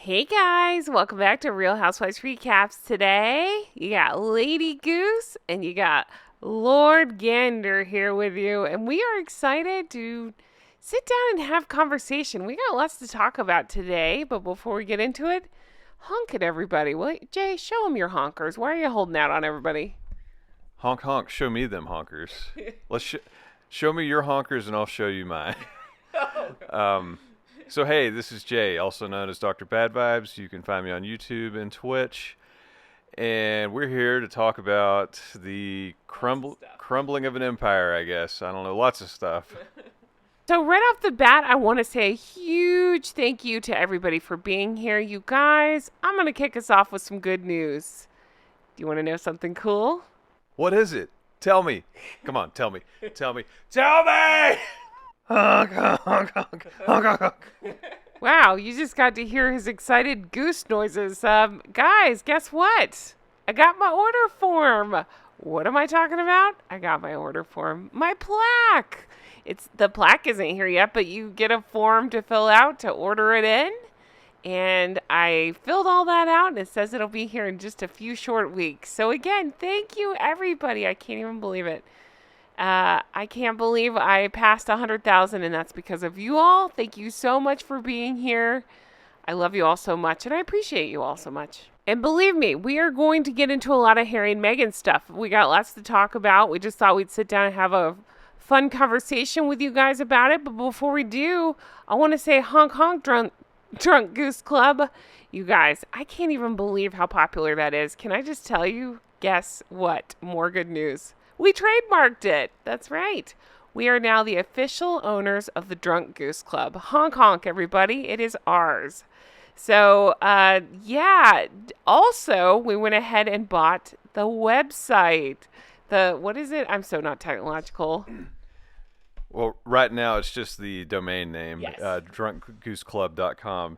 Hey guys, welcome back to Real Housewives Recaps. Today, you got Lady Goose and you got Lord Gander here with you, and we are excited to sit down and have conversation. We got lots to talk about today, but before we get into it, honk at everybody. Well, Jay, show them your honkers. Why are you holding out on everybody? Honk honk, show me them honkers. Show me your honkers and I'll show you mine. So hey, this is Jay, also known as Dr. Bad Vibes. You can find me on YouTube and Twitch. And we're here to talk about the crumbling of an empire, I guess. I don't know, lots of stuff. So, right off the bat, I want to say a huge thank you to everybody for being here. You guys, I'm going to kick us off with some good news. Do you want to know something cool? What is it? Tell me. Come on, tell me. Tell me. Tell me! Honk honk honk honk honk honk. Wow, you just got to hear his excited goose noises. Guys, guess what? I got my order form. What am I talking about? I got my order form. My plaque. The plaque isn't here yet, but you get a form to fill out to order it in. And I filled all that out, and it says it'll be here in just a few short weeks. So again, thank you, everybody. I can't even believe it. I can't believe I passed 100,000, and that's because of you all. Thank you so much for being here. I love you all so much, and I appreciate you all so much. And believe me, we are going to get into a lot of Harry and Meghan stuff. We got lots to talk about. We just thought we'd sit down and have a fun conversation with you guys about it. But before we do, I want to say honk honk drunk goose club. You guys, I can't even believe how popular that is. Can I just tell you? Guess what? More good news. We trademarked it. That's right. We are now the official owners of the Drunk Goose Club. Honk honk, everybody. It is ours. So, yeah. Also, we went ahead and bought the website. What is it? I'm so not technological. Well, right now it's just the domain name, Yes. drunkgooseclub.com.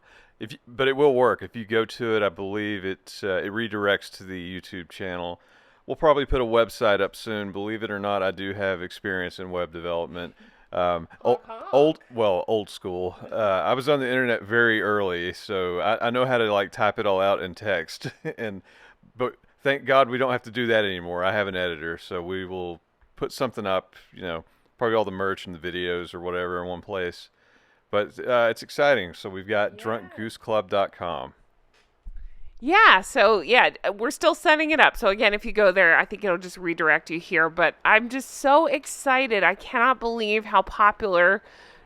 But it will work. If you go to it, I believe it redirects to the YouTube channel. We'll probably put a website up soon. Believe it or not, I do have experience in web development. Old school. I was on the internet very early, so I know how to type it all out in text. But thank God we don't have to do that anymore. I have an editor, so we will put something up. Probably all the merch and the videos or whatever in one place. But it's exciting. So we've got drunkgooseclub.com. Yeah, so yeah, we're still setting it up. So again, if you go there, I think it'll just redirect you here. But I'm just so excited. I cannot believe how popular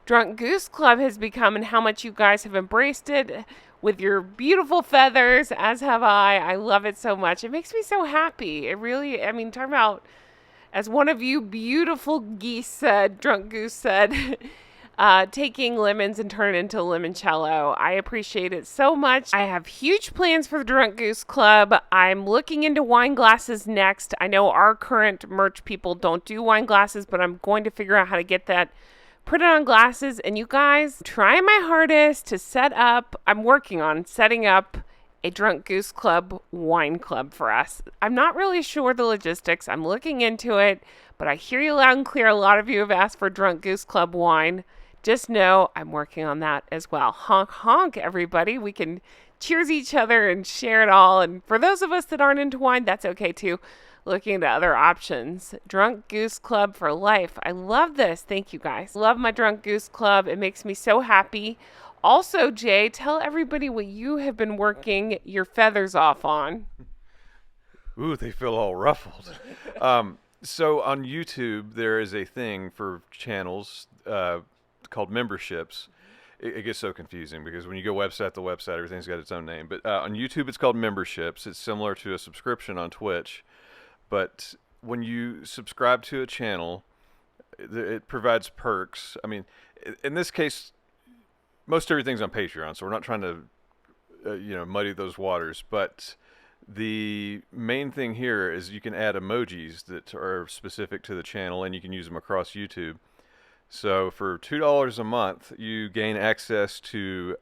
Drunk Goose Club has become and how much you guys have embraced it with your beautiful feathers, as have I. I love it so much. It makes me so happy. It really, I mean, talk about, as one of you beautiful geese said, Drunk Goose said, taking lemons and turn it into limoncello. I appreciate it so much. I have huge plans for the Drunk Goose Club. I'm looking into wine glasses next. I know our current merch people don't do wine glasses, but I'm going to figure out how to get that printed on glasses. And you guys, trying my hardest to I'm working on setting up a Drunk Goose Club wine club for us. I'm not really sure the logistics. I'm looking into it, but I hear you loud and clear. A lot of you have asked for Drunk Goose Club wine. Just know I'm working on that as well. Honk honk, everybody. We can cheers each other and share it all. And for those of us that aren't into wine, that's okay too. Looking into other options. Drunk Goose Club for life. I love this. Thank you guys. Love my Drunk Goose Club. It makes me so happy. Also, Jay, tell everybody what you have been working your feathers off on. Ooh, they feel all ruffled. So on YouTube, there is a thing for channels called memberships. It gets so confusing because when you go website to website, everything's got its own name. But on YouTube, it's called memberships. It's similar to a subscription on Twitch. But when you subscribe to a channel, it provides perks. I mean, in this case, most everything's on Patreon, so we're not trying to, muddy those waters. But the main thing here is you can add emojis that are specific to the channel, and you can use them across YouTube. So for $2 a month, you gain access to,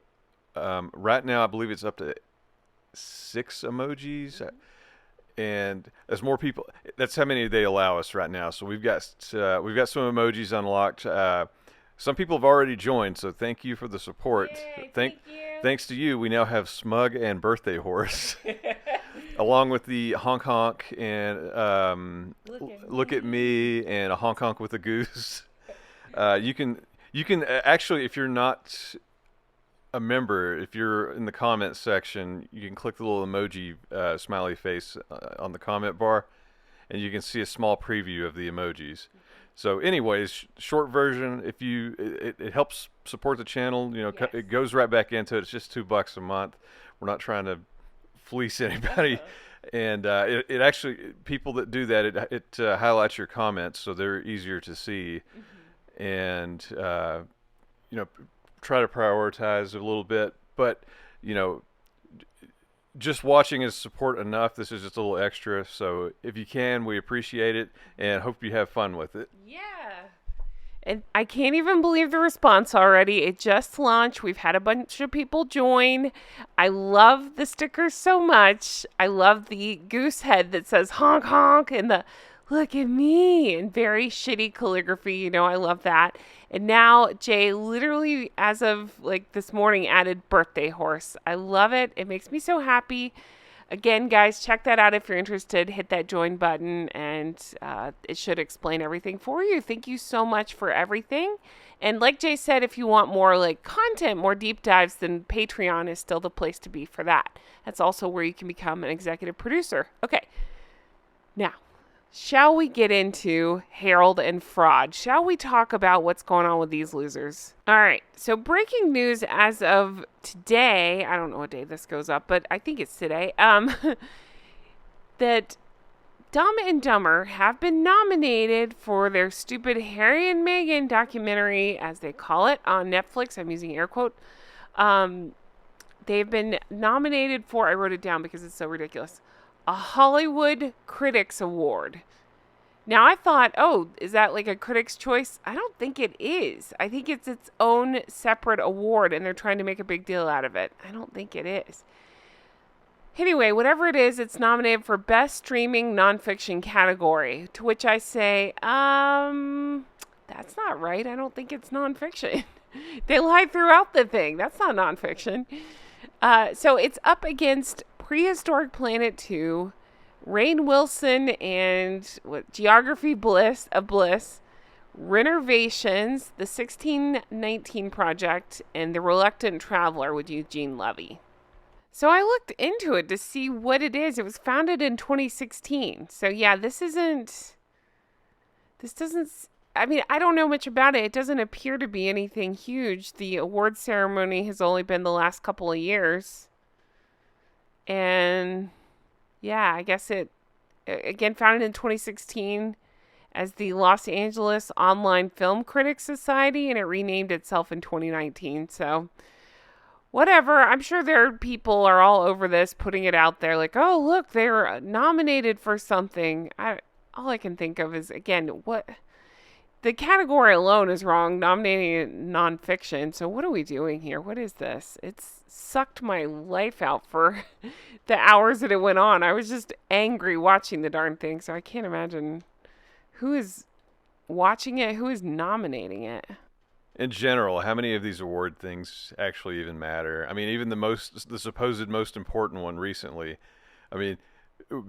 right now I believe it's up to 6 emojis. And as more people, that's how many they allow us right now. So we've got some emojis unlocked. Some people have already joined, so thank you for the support. Yay, thank thank you. thanks to you, we now have Smug and Birthday Horse, along with the Honk Honk and Look at Me and a Honk Honk with a Goose. You can actually, if you're not a member, if you're in the comments section, you can click the little emoji smiley face on the comment bar, and you can see a small preview of the emojis. So anyways, short version, if you it helps support the channel, Yes. it goes right back into it. It's just $2 a month. We're not trying to fleece anybody. And it actually, people that do that, it highlights your comments so they're easier to see. And try to prioritize a little bit, but just watching is support enough. This is just a little extra, so if you can, we appreciate it and hope you have fun with it. Yeah. And I can't even believe the response already. It just launched. We've had a bunch of people join. I love the stickers so much. I love the goose head that says honk honk and the look at me and very shitty calligraphy. I love that. And now Jay literally, as of like this morning, added birthday horse. I love it. It makes me so happy. Again, guys, check that out if you're interested. Hit that join button, and it should explain everything for you. Thank you so much for everything. And like Jay said, if you want more like content, more deep dives, then Patreon is still the place to be for that. That's also where you can become an executive producer. Okay, now, shall we get into Harold and fraud? Shall we talk about what's going on with these losers? All right. So breaking news as of today, I don't know what day this goes up, but I think it's today, that Dumb and Dumber have been nominated for their stupid Harry and Meghan documentary, as they call it, on Netflix. I'm using air quote. They've been nominated for, I wrote it down because it's so ridiculous, a Hollywood Critics Award. Now I thought, oh, is that like a Critics' Choice? I don't think it is. I think it's its own separate award, and they're trying to make a big deal out of it. I don't think it is. Anyway, whatever it is, it's nominated for Best Streaming Nonfiction category, to which I say, that's not right. I don't think it's nonfiction. They lie throughout the thing. That's not nonfiction. So it's up against Prehistoric Planet 2, Rainn Wilson and Geography of Bliss, Renovations, The 1619 Project, and The Reluctant Traveler with Eugene Levy. So I looked into it to see what it is. It was founded in 2016. So yeah, I mean, I don't know much about it. It doesn't appear to be anything huge. The award ceremony has only been the last couple of years. And yeah, I guess it, again, founded in 2016 as the Los Angeles Online Film Critics Society, and it renamed itself in 2019. So whatever. I'm sure people are all over this, putting it out there like, oh, look, they're nominated for something. All I can think of is, again, what the category alone is wrong, nominating nonfiction. So what are we doing here? What is this? It's sucked my life out for the hours that it went on. I was just angry watching the darn thing. So I can't imagine who is watching it, who is nominating it. In general, how many of these award things actually even matter? I mean, even the supposed most important one recently. I mean,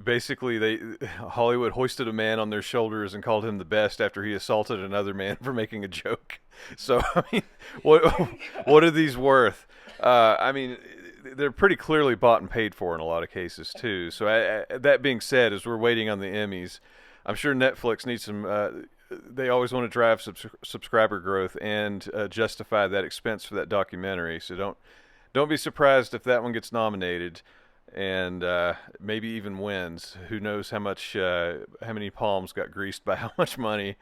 basically, Hollywood hoisted a man on their shoulders and called him the best after he assaulted another man for making a joke. So, I mean, what are these worth? I mean, they're pretty clearly bought and paid for in a lot of cases too. So, that being said, as we're waiting on the Emmys, I'm sure Netflix needs some. They always want to drive subscriber growth and justify that expense for that documentary. So don't be surprised if that one gets nominated and maybe even wins. Who knows how many palms got greased by how much money.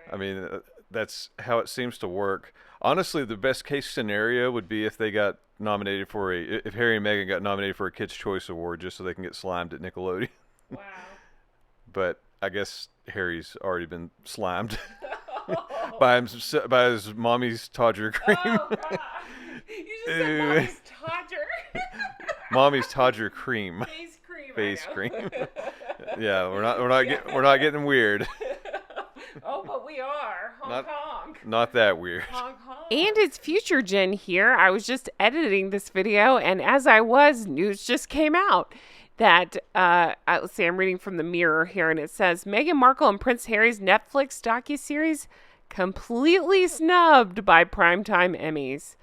That's right. I mean, that's how it seems to work. Honestly, the best case scenario would be if they got nominated if Harry and Meghan got nominated for a Kids' Choice Award just so they can get slimed at Nickelodeon. Wow. But I guess Harry's already been slimed by his mommy's Todger cream. Oh, God. You just said mommy's Todger. Mommy's Todger cream. Face cream. Face cream. Yeah, we're not getting weird. Oh, but we are. Honk honk. Not that weird. Honk honk. And it's Future Gen here. I was just editing this video, and as I was, news just came out that, let's see, I'm reading from the Mirror here, and it says, Meghan Markle and Prince Harry's Netflix docuseries completely snubbed by Primetime Emmys.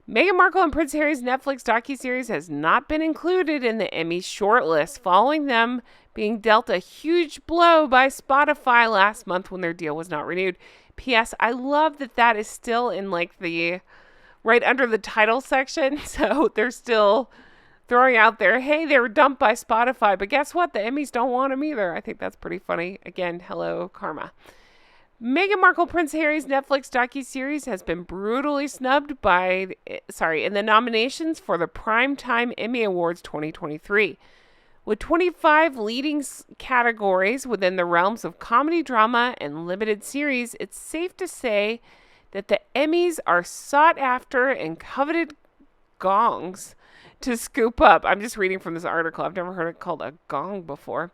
Meghan Markle and Prince Harry's Netflix docuseries has not been included in the Emmy shortlist, following them being dealt a huge blow by Spotify last month when their deal was not renewed. P.S. I love that that is still in like the right under the title section. So they're still throwing out there, hey, they were dumped by Spotify, but guess what? The Emmys don't want them either. I think that's pretty funny. Again, hello, karma. Meghan Markle Prince Harry's Netflix docuseries has been brutally snubbed in the nominations for the Primetime Emmy Awards 2023. With 25 leading categories within the realms of comedy, drama, and limited series, it's safe to say that the Emmys are sought after and coveted gongs to scoop up. I'm just reading from this article. I've never heard it called a gong before.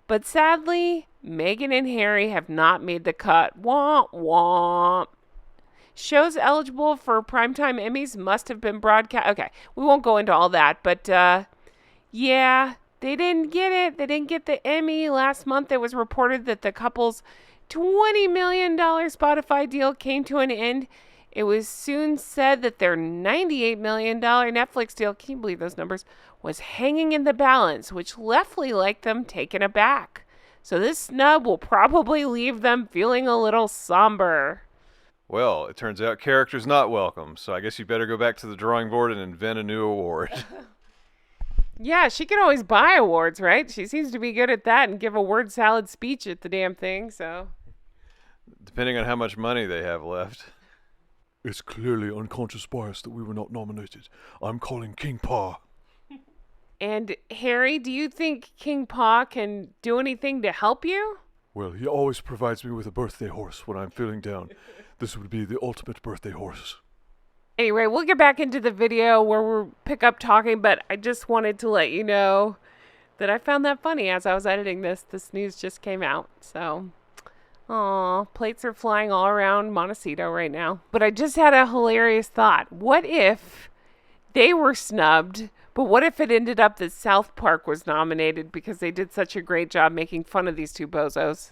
But sadly, Meghan and Harry have not made the cut. Womp womp. Shows eligible for Primetime Emmys must have been broadcast. Okay, we won't go into all that, but yeah. They didn't get it. They didn't get the Emmy. Last month, it was reported that the couple's $20 million Spotify deal came to an end. It was soon said that their $98 million Netflix deal, can you believe those numbers, was hanging in the balance, which left like them taken aback. So this snub will probably leave them feeling a little somber. Well, it turns out character's not welcome, so I guess you better go back to the drawing board and invent a new award. Yeah, she can always buy awards, right? She seems to be good at that and give a word salad speech at the damn thing, so. Depending on how much money they have left. It's clearly unconscious bias that we were not nominated. I'm calling King Pa. And Harry, do you think King Pa can do anything to help you? Well, he always provides me with a birthday horse when I'm feeling down. This would be the ultimate birthday horse. Anyway, we'll get back into the video where we'll pick up talking, but I just wanted to let you know that I found that funny as I was editing this. This news just came out, so. Aw, plates are flying all around Montecito right now. But I just had a hilarious thought. What if they were snubbed, but what if it ended up that South Park was nominated because they did such a great job making fun of these two bozos?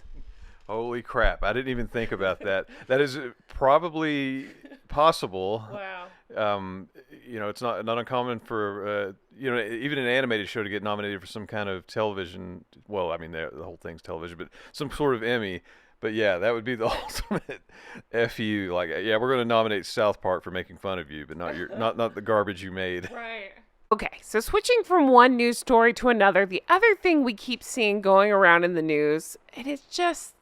Holy crap. I didn't even think about that. That is probably possible. Wow. It's not uncommon for, even an animated show to get nominated for some kind of television. Well, I mean, the whole thing's television, but some sort of Emmy. But yeah, that would be the ultimate FU. Like, yeah, we're going to nominate South Park for making fun of you, but not the garbage you made. Right. Okay, so switching from one news story to another, the other thing we keep seeing going around in the news, and it's just,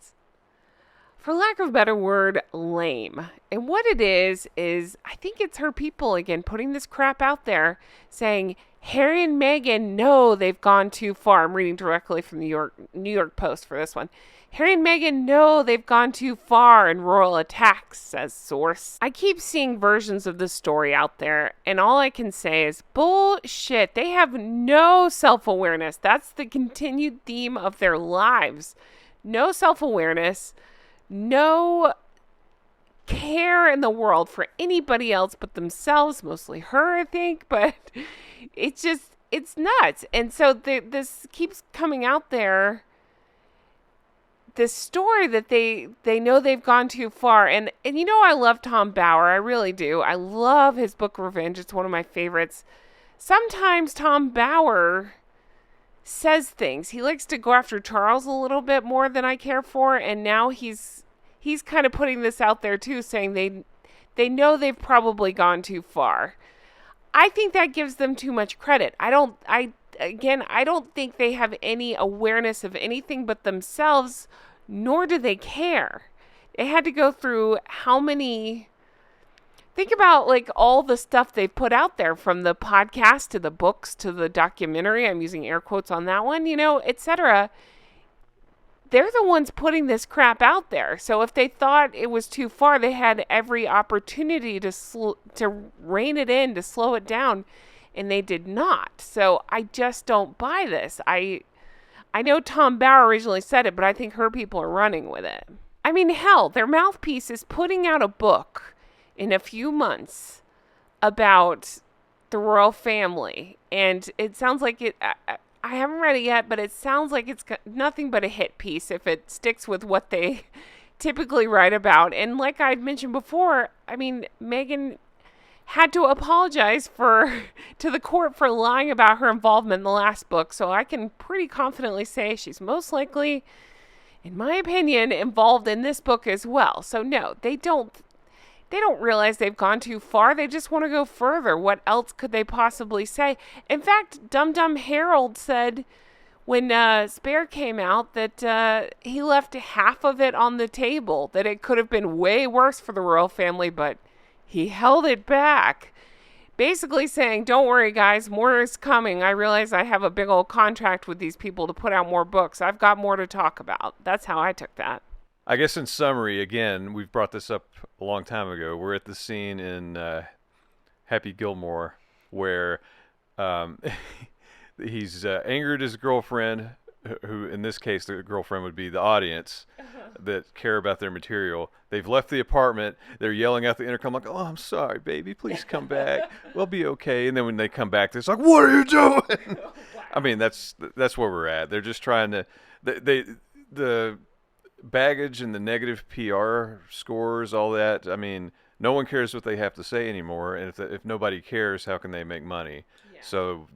for lack of a better word, lame. And what it is I think it's her people, again, putting this crap out there, saying, Harry and Meghan know they've gone too far. I'm reading directly from the New York Post for this one. Harry and Meghan know they've gone too far in royal attacks, says source. I keep seeing versions of this story out there, and all I can say is bullshit. They have no self-awareness. That's the continued theme of their lives. No self-awareness, no care in the world for anybody else but themselves, mostly her, I think, but it's nuts. And so this keeps coming out there, this story that they know they've gone too far. And I love Tom Bower. I really do. I love his book Revenge. It's one of my favorites. Sometimes Tom Bower says things. He likes to go after Charles a little bit more than I care for. And now he's kind of putting this out there too, saying they know they've probably gone too far. I think that gives them too much credit. I don't think they have any awareness of anything but themselves, nor do they care. They had to go through think about like all the stuff they've put out there, from the podcast to the books to the documentary. I'm using air quotes on that one, etc. They're the ones putting this crap out there. So if they thought it was too far, they had every opportunity to rein it in, to slow it down, and they did not. So I just don't buy this. I know Tom Bower originally said it, but I think her people are running with it. I mean, hell, their mouthpiece is putting out a book in a few months about the royal family. And it sounds like I haven't read it yet, but it sounds like it's nothing but a hit piece if it sticks with what they typically write about. And like I'd mentioned before, I mean, Meghan had to apologize to the court for lying about her involvement in the last book. So I can pretty confidently say she's most likely, in my opinion, involved in this book as well. So no, they don't realize they've gone too far. They just want to go further. What else could they possibly say? In fact, Dum Dum Harold said when Spare came out that he left half of it on the table, that it could have been way worse for the royal family, but he held it back. Basically saying, don't worry, guys, more is coming. I realize I have a big old contract with these people to put out more books. I've got more to talk about. That's how I took that. I guess in summary, again, we've brought this up a long time ago. We're at the scene in Happy Gilmore where he's angered his girlfriend, who in this case the girlfriend would be the audience that care about their material. They've left the apartment. They're yelling out the intercom like, "Oh, I'm sorry, baby. Please come back. We'll be okay." And then when they come back, it's like, "What are you doing?" Wow. I mean, that's where we're at. They're just trying to the baggage and the negative PR scores, all that. I mean, no one cares what they have to say anymore, and if nobody cares, how can they make money? Yeah. So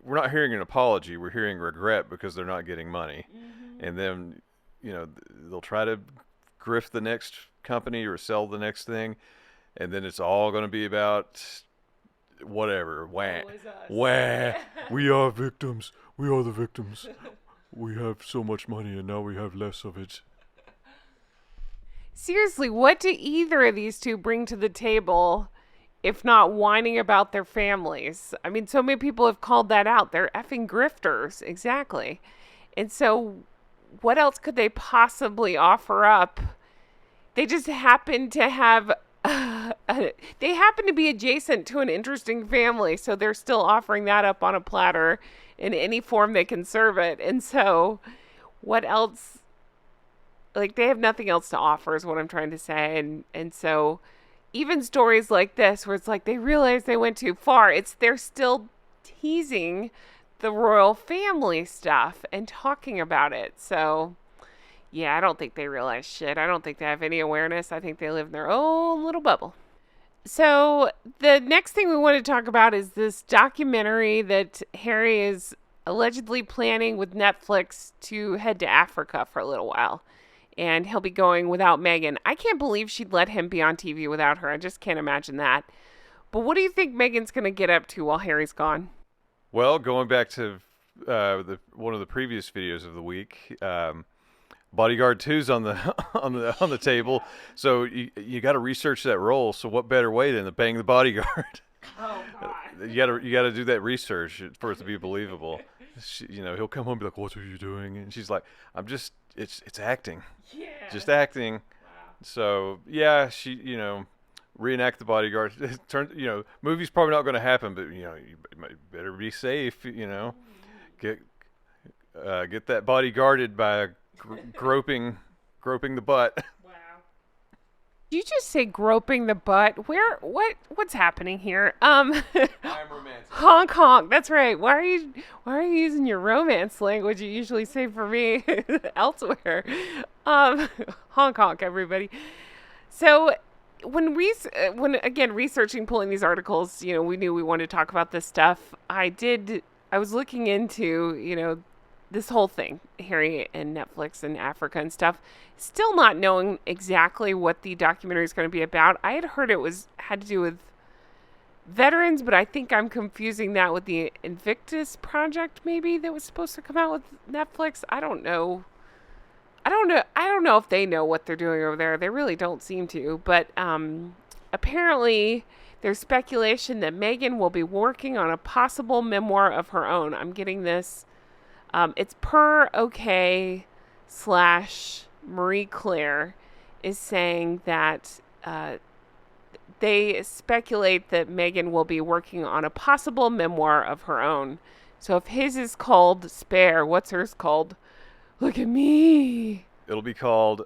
we're not hearing an apology. We're hearing regret because they're not getting money. Mm-hmm. And then, they'll try to grift the next company or sell the next thing, and then it's all going to be about whatever. Wah. Wah. We are victims. We are the victims. We have so much money, and now we have less of it. Seriously, what do either of these two bring to the table if not whining about their families? I mean, so many people have called that out. They're effing grifters. Exactly. And so what else could they possibly offer up? They just happen to have... they happen to be adjacent to an interesting family, so they're still offering that up on a platter in any form they can serve it. And so what else? Like, they have nothing else to offer is what I'm trying to say. And so even stories like this where it's like they realize they went too far, they're still teasing the royal family stuff and talking about it. So yeah, I don't think they realize shit. I don't think they have any awareness. I think they live in their own little bubble. So the next thing we want to talk about is this documentary that Harry is allegedly planning with Netflix to head to Africa for a little while. And he'll be going without Meghan. I can't believe she'd let him be on TV without her. I just can't imagine that. But what do you think Meghan's going to get up to while Harry's gone? Well, going back to one of the previous videos of the week, Bodyguard 2's on the table. So you got to research that role. So what better way than to bang the bodyguard? Oh God! You got to do that research for it to be believable. He'll come home and be like, "What are you doing?" And she's like, "I'm just it's acting, just acting." Wow. So yeah, she reenact the bodyguard. Movie's probably not going to happen, but you better be safe. Get that body guarded by groping the butt. Wow. Did you just say groping the butt? What's happening here? I'm romantic. Honk honk. That's right. Why are you using your romance language you usually say for me elsewhere? Honk honk, everybody. So when researching, pulling these articles, we knew we wanted to talk about this stuff. I was looking into, this whole thing, Harry and Netflix and Africa and stuff, still not knowing exactly what the documentary is going to be about. I had heard it had to do with veterans, but I think I'm confusing that with the Invictus project maybe that was supposed to come out with Netflix. I don't know if they know what they're doing over there. They really don't seem to, but apparently there's speculation that Meghan will be working on a possible memoir of her own. I'm getting this. It's per OK / Marie Claire is saying that they speculate that Meghan will be working on a possible memoir of her own. So if his is called Spare, what's hers called? Look at me. It'll be called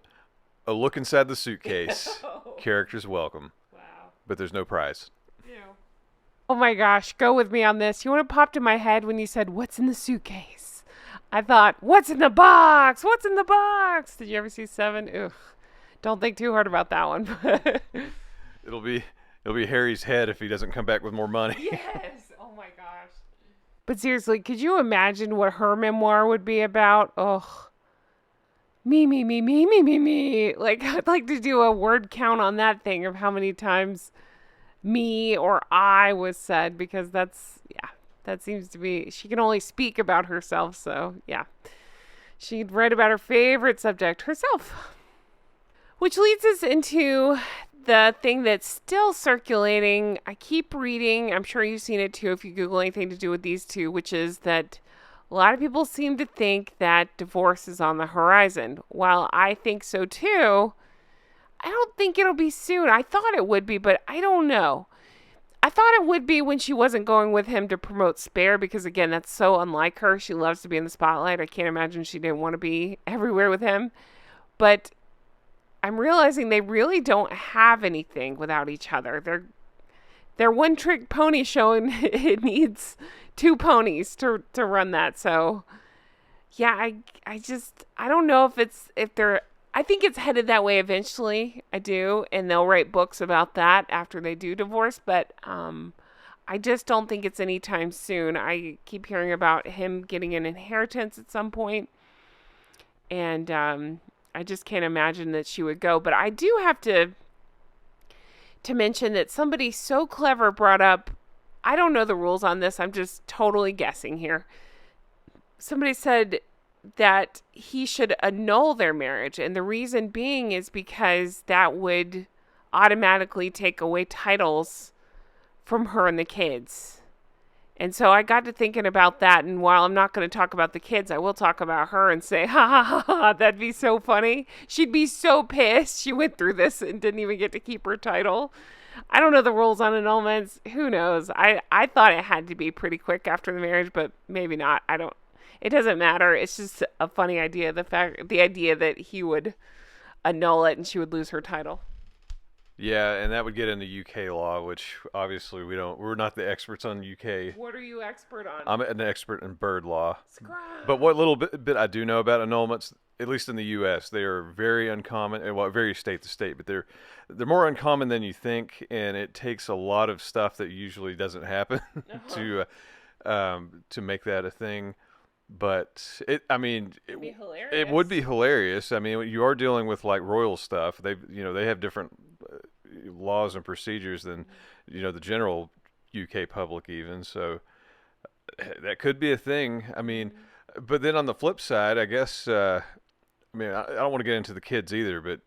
A look inside the suitcase. Oh. Characters welcome, Wow. but there's no prize. Ew. Oh my gosh, go with me on this. You know what popped in my head when you said, "What's in the suitcase?" I thought, "What's in the box? What's in the box?" Did you ever see Seven? Ugh. Don't think too hard about that one. It'll be Harry's head if he doesn't come back with more money. Yes. Oh my gosh. But seriously, could you imagine what her memoir would be about? Oh, me, me, me, me, me, me, me. Like, I'd like to do a word count on that thing of how many times me or I was said, because that seems to be, she can only speak about herself. So, yeah, she'd write about her favorite subject, herself. Which leads us into the thing that's still circulating. I keep reading, I'm sure you've seen it too if you Google anything to do with these two, which is that a lot of people seem to think that divorce is on the horizon. While I think so too, I don't think it'll be soon. I thought it would be, but I don't know. I thought it would be when she wasn't going with him to promote Spare, because again, that's so unlike her. She loves to be in the spotlight. I can't imagine she didn't want to be everywhere with him. But I'm realizing they really don't have anything without each other. They're one trick pony show, and it needs two ponies to run that. So yeah, I don't know if they're, I think it's headed that way eventually. I do, and they'll write books about that after they do divorce, but I just don't think it's anytime soon. I keep hearing about him getting an inheritance at some point, and I just can't imagine that she would go. But I do have to mention that somebody so clever brought up, I don't know the rules on this, I'm just totally guessing here. Somebody said that he should annul their marriage, and the reason being is because that would automatically take away titles from her and the kids. And so I got to thinking about that, and while I'm not going to talk about the kids, I will talk about her and say, ha ha ha ha, that'd be so funny. She'd be so pissed she went through this and didn't even get to keep her title. I don't know the rules on annulments. Who knows? I thought it had to be pretty quick after the marriage, but maybe not. It doesn't matter. It's just a funny idea. The idea that he would annul it and she would lose her title. Yeah, and that would get into UK law, which obviously we're not the experts on UK. What are you expert on? I'm an expert in bird law. Scrub. But what little bit I do know about annulments, at least in the US, they are very uncommon, and well, vary state to state, but they're more uncommon than you think, and it takes a lot of stuff that usually doesn't happen to make that a thing. But it'd be hilarious. It would be hilarious. I mean, you are dealing with like royal stuff. They have different laws and procedures than the general UK public even. So that could be a thing. I mean, but then on the flip side, I guess I don't want to get into the kids either, but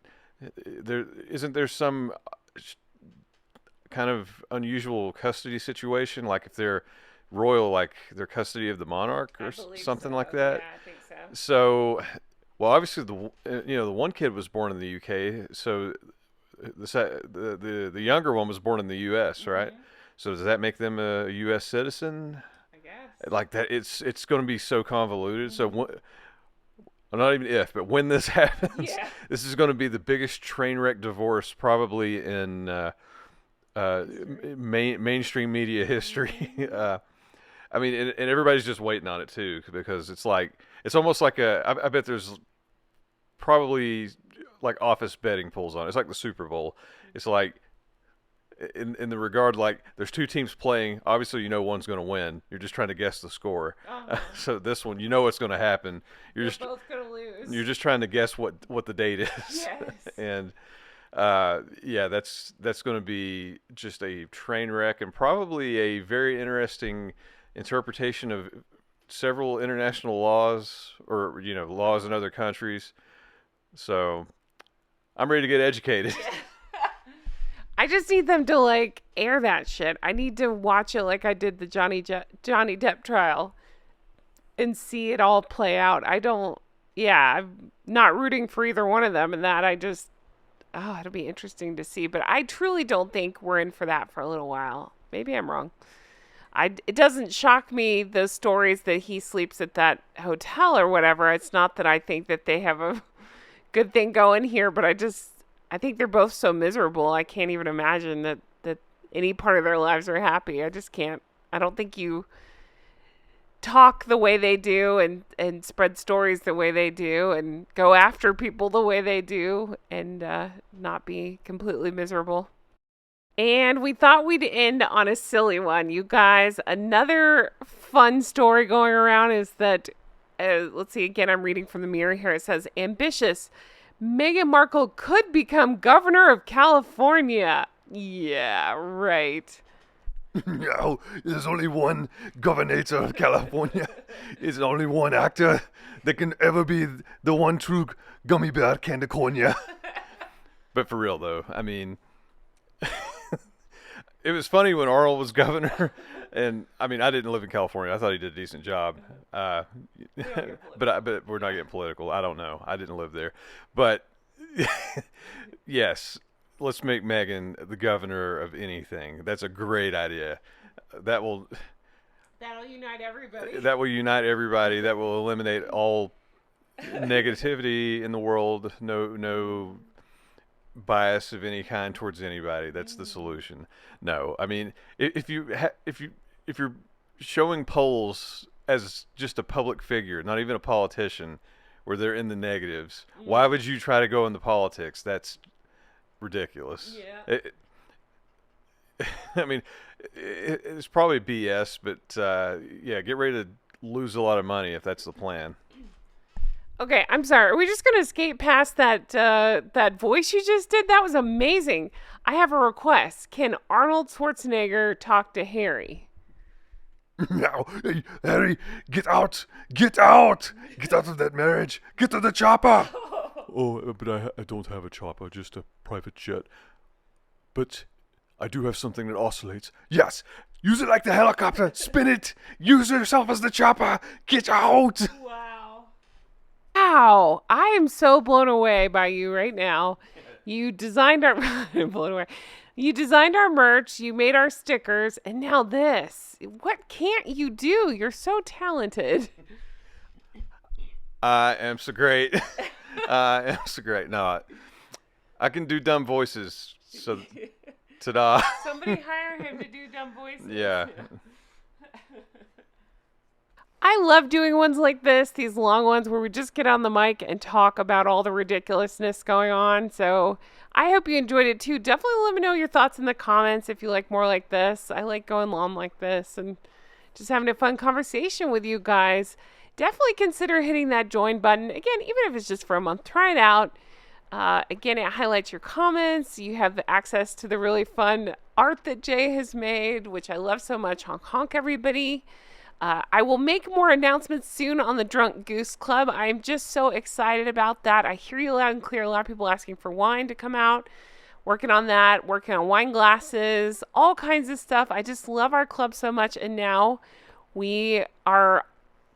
there some kind of unusual custody situation, like if they're royal, like their custody of the monarch or something like that. Yeah, I think so. So, well, obviously the one kid was born in the UK, so the younger one was born in the US, right? So does that make them a US citizen? I guess. Like that, it's going to be so convoluted. So, not even if, but when this happens, this is going to be the biggest train wreck divorce probably in mainstream media history. I mean, and everybody's just waiting on it too, because it's almost like I bet there's probably like office betting pulls on it. It's like the Super Bowl. It's like in the regard, like there's two teams playing. Obviously, one's going to win. You're just trying to guess the score. So this one, what's going to happen. They're both going to lose. You're just trying to guess what the date is. Yes. And that's going to be just a train wreck, and probably a very interesting interpretation of several international laws, or laws in other countries. So I'm ready to get educated. I just need them to air that shit. I need to watch it like I did the Johnny Depp trial and see it all play out. I'm not rooting for either one of them, and that it'll be interesting to see. But I truly don't think we're in for that for a little while. Maybe I'm wrong. It doesn't shock me, the stories that he sleeps at that hotel or whatever. It's not that I think that they have a good thing going here, but I think they're both so miserable. I can't even imagine that any part of their lives are happy. I just can't. I don't think you talk the way they do and spread stories the way they do and go after people the way they do and not be completely miserable. And we thought we'd end on a silly one. You guys, another fun story going around is that, let's see, again, I'm reading from the Mirror here. It says, ambitious. Meghan Markle could become governor of California. Yeah, right. No, there's only one governor of California. There's only one actor that can ever be the one true gummy bear Candicornia. But for real, though, I mean, it was funny when Arnold was governor, and I mean, I didn't live in California. I thought he did a decent job, but we're not getting political. I don't know. I didn't live there, but yes, let's make Meghan the governor of anything. That's a great idea. That'll unite everybody. That will unite everybody. That will eliminate all negativity in the world. No bias of any kind towards anybody. That's the solution. No, I mean, if you're showing polls as just a public figure, not even a politician, where they're in the negatives, why would you try to go into politics? That's ridiculous. Yeah. I mean, it's probably BS, but yeah, get ready to lose a lot of money if that's the plan. Okay, I'm sorry. Are we just gonna skate past that voice you just did? That was amazing. I have a request. Can Arnold Schwarzenegger talk to Harry? Now, hey, Harry, get out! Get out! Get out of that marriage! Get to the chopper! Oh, but I don't have a chopper, just a private jet. But I do have something that oscillates. Yes! Use it like the helicopter! Spin it! Use yourself as the chopper! Get out! Wow, I am so blown away by you right now. You designed our I'm blown away. You designed our merch, you made our stickers, and now this. What can't you do? You're so talented. I am so great. I am so great. No, I can do dumb voices. So, ta-da. Somebody hire him to do dumb voices. Yeah. I love doing ones like this, these long ones where we just get on the mic and talk about all the ridiculousness going on. So I hope you enjoyed it too. Definitely let me know your thoughts in the comments if you like more like this. I like going long like this and just having a fun conversation with you guys. Definitely consider hitting that join button. Again, even if it's just for a month, try it out. Again, it highlights your comments. You have access to the really fun art that Jay has made, which I love so much. Honk honk, everybody. I will make more announcements soon on the Drunk Goose Club. I'm just so excited about that. I hear you loud and clear. A lot of people asking for wine to come out. Working on that, working on wine glasses, all kinds of stuff. I just love our club so much. And now we are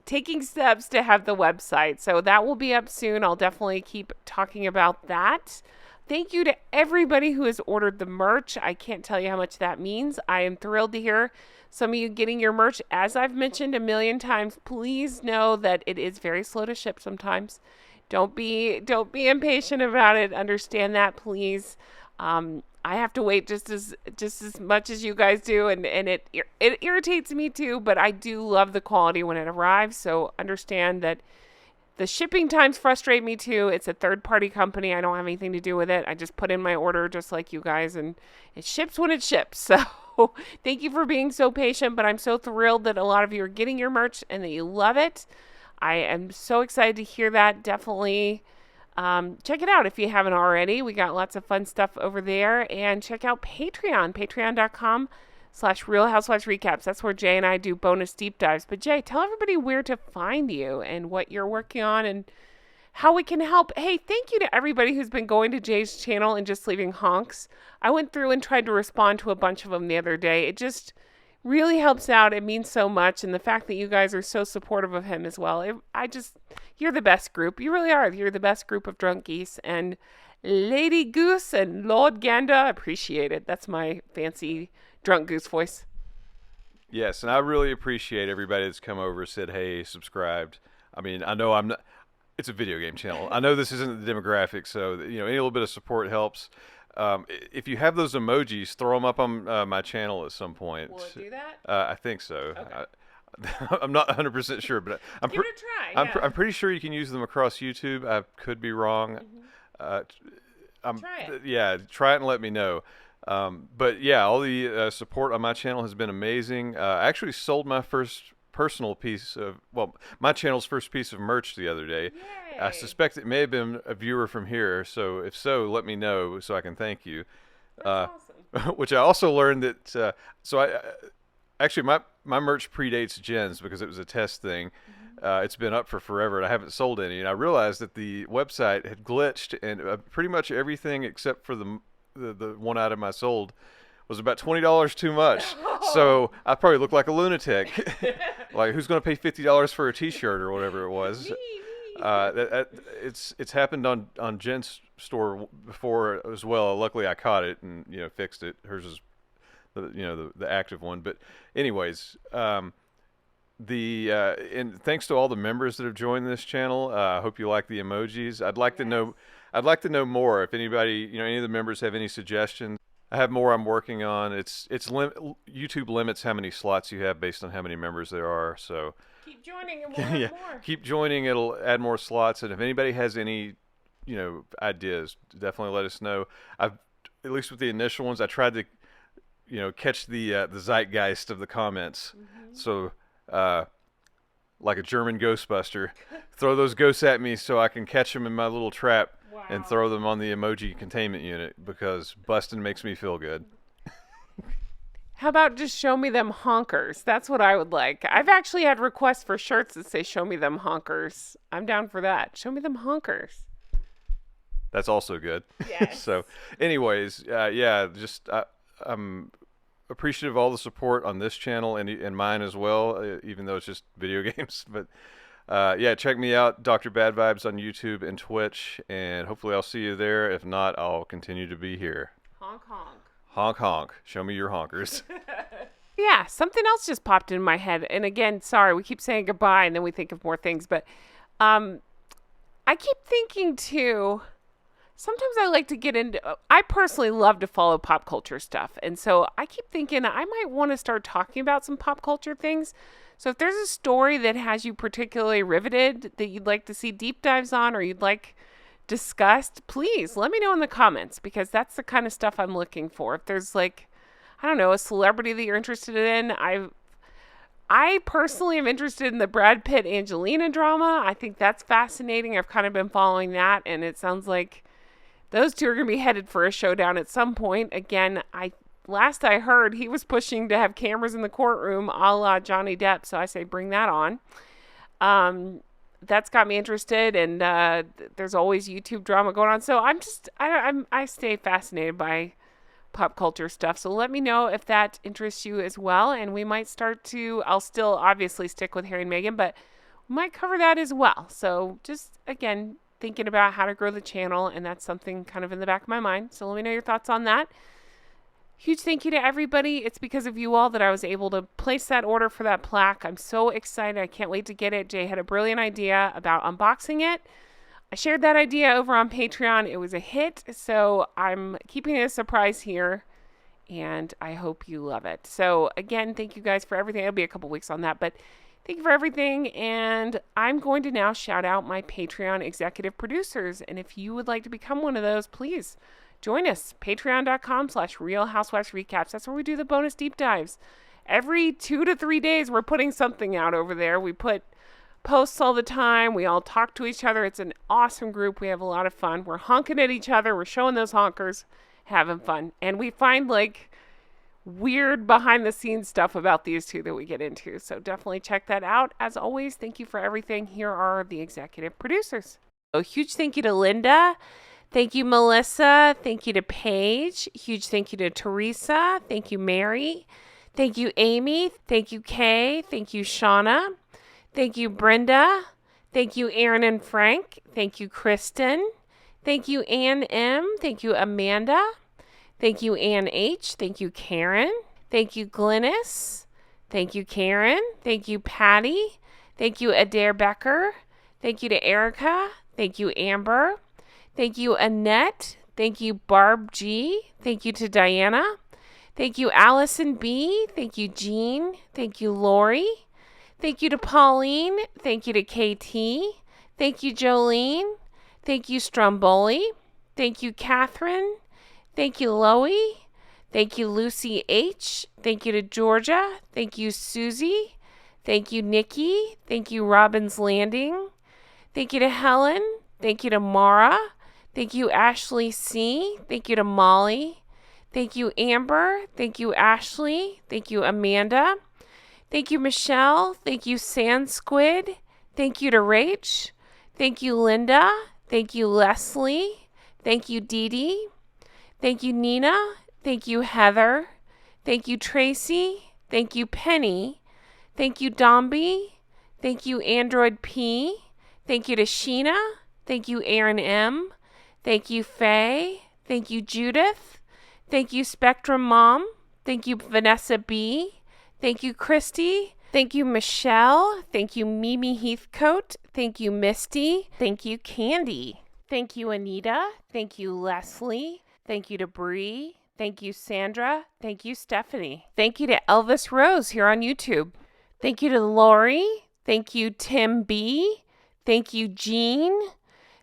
taking steps to have the website. So that will be up soon. I'll definitely keep talking about that. Thank you to everybody who has ordered the merch. I can't tell you how much that means. I am thrilled to hear some of you getting your merch. As I've mentioned a million times, please know that it is very slow to ship sometimes. Don't be impatient about it. Understand that, please. I have to wait just as much as you guys do, and it irritates me too, but I do love the quality when it arrives. So understand that the shipping times frustrate me too. It's a third-party company. I don't have anything to do with it. I just put in my order just like you guys, and it ships when it ships. So thank you for being so patient, but I'm so thrilled that a lot of you are getting your merch and that you love it. I am so excited to hear that. Definitely check it out if you haven't already. We got lots of fun stuff over there. And check out Patreon, patreon.com/Real Housewives Recaps. That's where Jay and I do bonus deep dives. But Jay, tell everybody where to find you and what you're working on and how we can help. Hey, thank you to everybody who's been going to Jay's channel and just leaving honks. I went through and tried to respond to a bunch of them the other day. It just really helps out. It means so much. And the fact that you guys are so supportive of him as well. You're the best group. You really are. You're the best group of drunk geese. And Lady Goose and Lord Ganda, appreciate it. That's my fancy drunk goose voice. Yes, and I really appreciate everybody that's come over, said, hey, subscribed. I mean, I know it's a video game channel. I know this isn't the demographic, so any little bit of support helps. If you have those emojis, throw them up on my channel at some point. Will it do that? I think so. Okay. I'm not 100% sure, but Give it a try. Yeah. I'm pretty sure you can use them across YouTube. I could be wrong. Try it. Yeah, try it and let me know. But yeah, all the support on my channel has been amazing. I actually sold my first personal piece of, my channel's first piece of merch the other day. Yay. I suspect it may have been a viewer from here, so if so, let me know so I can thank you. That's awesome. Which I also learned that, actually my merch predates Jen's because it was a test thing. It's been up for forever and I haven't sold any, and I realized that the website had glitched, and pretty much everything except for the one item I sold was about $20 too much. So I probably look like a lunatic. Like, who's going to pay $50 for a T-shirt or whatever it was? Me. It's happened on Jen's store before as well. Luckily, I caught it and fixed it. Hers is the active one. But anyways, and thanks to all the members that have joined this channel. I hope you like the emojis. I'd like to know more. If anybody, any of the members have any suggestions. I have more I'm working on. YouTube limits how many slots you have based on how many members there are. So keep joining and we'll have more. Keep joining. It'll add more slots. And if anybody has any, ideas, definitely let us know. At least with the initial ones, I tried to, catch the zeitgeist of the comments. So, like a German Ghostbuster, throw those ghosts at me so I can catch them in my little trap. Wow. And throw them on the emoji containment unit because busting makes me feel good. How about just show me them honkers? That's what I would like. I've actually had requests for shirts that say show me them honkers. I'm down for that. Show me them honkers. That's also good. Yes. So anyways, I'm appreciative of all the support on this channel and mine as well, even though it's just video games. But check me out, Dr. Bad Vibes on YouTube and Twitch, and hopefully I'll see you there. If not, I'll continue to be here. Honk honk. Honk honk. Show me your honkers. Yeah, something else just popped in my head. And again, sorry, we keep saying goodbye and then we think of more things. But I keep thinking too, sometimes I like to get into, I personally love to follow pop culture stuff. And so I keep thinking I might want to start talking about some pop culture things. So if there's a story that has you particularly riveted that you'd like to see deep dives on or you'd like discussed, please let me know in the comments because that's the kind of stuff I'm looking for. If there's a celebrity that you're interested in, I personally am interested in the Brad Pitt Angelina drama. I think that's fascinating. I've kind of been following that, and it sounds like those two are going to be headed for a showdown at some point. Again, last I heard, he was pushing to have cameras in the courtroom a la Johnny Depp, so I say bring that on. That's got me interested, and there's always YouTube drama going on. So I stay fascinated by pop culture stuff. So let me know if that interests you as well, and we might I'll still obviously stick with Harry and Meghan, but we might cover that as well. So just, again, thinking about how to grow the channel, and that's something kind of in the back of my mind. So let me know your thoughts on that. Huge thank you to everybody. It's because of you all that I was able to place that order for that plaque. I'm so excited. I can't wait to get it. Jay had a brilliant idea about unboxing it. I shared that idea over on Patreon. It was a hit, so I'm keeping it a surprise here, and I hope you love it. So again, thank you guys for everything. It'll be a couple weeks on that, but thank you for everything, and I'm going to now shout out my Patreon executive producers, and if you would like to become one of those, please join us, patreon.com/Real Housewives Recaps. That's where we do the bonus deep dives. Every 2 to 3 days, we're putting something out over there. We put posts all the time. We all talk to each other. It's an awesome group. We have a lot of fun. We're honking at each other. We're showing those honkers, having fun. And we find weird behind the scenes stuff about these two that we get into. So definitely check that out. As always, thank you for everything. Here are the executive producers. A huge thank you to Linda. Thank you, Melissa. Thank you to Paige. Huge thank you to Teresa. Thank you, Mary. Thank you, Amy. Thank you, Kay. Thank you, Shauna. Thank you, Brenda. Thank you, Aaron and Frank. Thank you, Kristen. Thank you, Ann M. Thank you, Amanda. Thank you, Ann H. Thank you, Karen. Thank you, Glynis. Thank you, Karen. Thank you, Patty. Thank you, Adair Becker. Thank you to Erica. Thank you, Amber. Thank you, Annette. Thank you, Barb G. Thank you to Diana. Thank you, Allison B. Thank you, Jean. Thank you, Lori. Thank you to Pauline. Thank you to KT. Thank you, Jolene. Thank you, Stromboli. Thank you, Catherine. Thank you, Loie. Thank you, Lucy H. Thank you to Georgia. Thank you, Susie. Thank you, Nikki. Thank you, Robbins Landing. Thank you to Helen. Thank you to Mara. Thank you, Ashley C. Thank you to Molly. Thank you, Amber. Thank you, Ashley. Thank you, Amanda. Thank you, Michelle. Thank you, Sand Squid. Thank you to Rach. Thank you, Linda. Thank you, Leslie. Thank you, Dee Dee. Thank you, Nina. Thank you, Heather. Thank you, Tracy. Thank you, Penny. Thank you, Domby. Thank you, Android P. Thank you to Sheena. Thank you, Aaron M. Thank you, Faye. Thank you, Judith. Thank you, Spectrum Mom. Thank you, Vanessa B. Thank you, Christy. Thank you, Michelle. Thank you, Mimi Heathcote. Thank you, Misty. Thank you, Candy. Thank you, Anita. Thank you, Leslie. Thank you to Bree. Thank you, Sandra. Thank you, Stephanie. Thank you to Elvis Rose here on YouTube. Thank you to Lori. Thank you, Tim B. Thank you, Jean.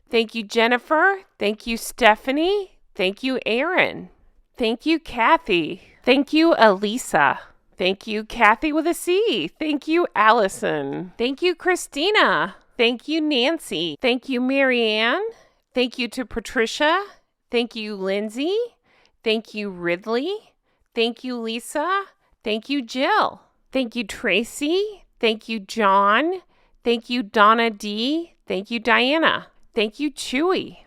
Thank you, Jennifer. Thank you, Stephanie. Thank you, Aaron. Thank you, Kathy. Thank you, Elisa. Thank you, Kathy with a C. Thank you, Allison. Thank you, Christina. Thank you, Nancy. Thank you, Marianne. Thank you to Patricia. Thank you, Lindsay. Thank you, Ridley. Thank you, Lisa. Thank you, Jill. Thank you, Tracy. Thank you, John. Thank you, Donna D. Thank you, Diana. Thank you, Chewy.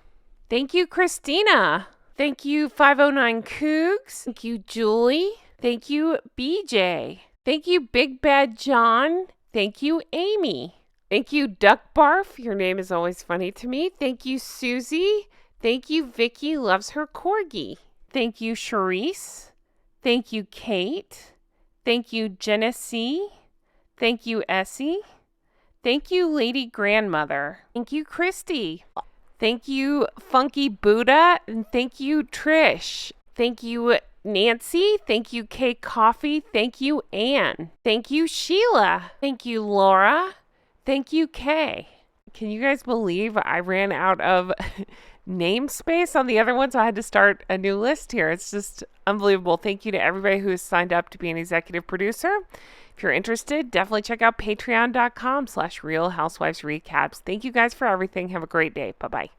Thank you, Christina. Thank you, 509 Cougs. Thank you, Julie. Thank you, BJ. Thank you, Big Bad John. Thank you, Amy. Thank you, Duck Barf. Your name is always funny to me. Thank you, Susie. Thank you, Vicky loves her corgi. Thank you, Charisse. Thank you, Kate. Thank you, Genesee. Thank you, Essie. Thank you, Lady Grandmother. Thank you, Christy. Thank you, Funky Buddha. And thank you, Trish. Thank you, Nancy. Thank you, Kate Coffee. Thank you, Anne. Thank you, Sheila. Thank you, Laura. Thank you, Kay. Can you guys believe I ran out of namespace on the other one, so I had to start a new list here. It's just unbelievable. Thank you to everybody who has signed up to be an executive producer. If you're interested, definitely check out patreon.com/Real Housewives Recaps. Thank you guys for everything. Have a great day. Bye-bye.